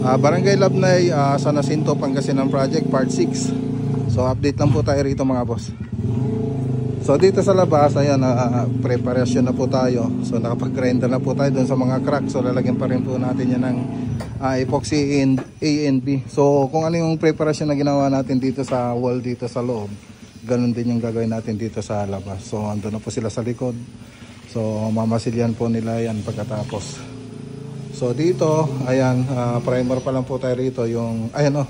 Barangay Labnay, San Jacinto, Pangasinan Project Part 6. So update lang po tayo rito mga boss. So dito sa labas, ayan, preparasyon na po tayo. So nakapag-grinder na po tayo dun sa mga crack. So lalagyan pa rin po natin yan ng epoxy A and B. So kung ano yung preparasyon na ginawa natin dito sa wall dito sa loob, ganun din yung gagawin natin dito sa labas. So andun na po sila sa likod. So mamasilyan po nila yan pagkatapos. So dito, ayan, primer pa lang po tayo rito. Yung, ayan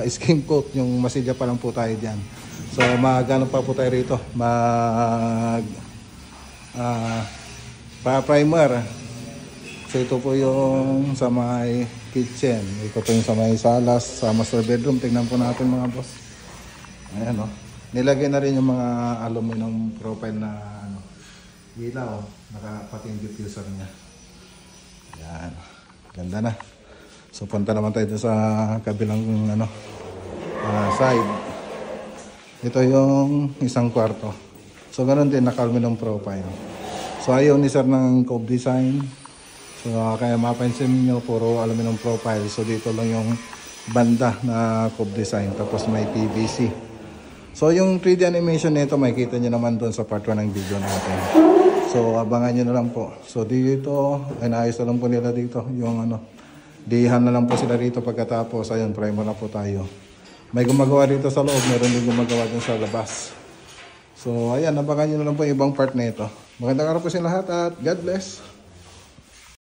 skim coat, yung masilya pa lang po tayo dyan. So magano pa po tayo rito, pa-primer. So ito po yung sa may kitchen, ito po yung sa may salas, sa master bedroom. Tingnan po natin mga boss. Ayan nilagay na rin yung mga aluminum profile na ilaw, pati yung diffuser niya. Ayan, ganda na. So punta naman tayo sa kabilang side. Ito yung isang kwarto. So ganoon din, naka-aluminum profile. So ayaw ni sir ng cove design. So kaya mapansin niyo puro aluminum profile. So dito lang yung banda na cove design. Tapos may PVC. So yung 3D animation nito makikita niyo naman doon sa part 1 ng video natin. So abangan niyo na lang po. So dito, ayos na lang po nila dito. Yung dihan na lang po sila dito pagkatapos. Ayun, primer na po tayo. May gumagawa dito sa loob, meron din gumagawa din sa labas. So ayan, abangan nyo na lang po yung ibang part na ito. Magandang araw po sa lahat at God bless.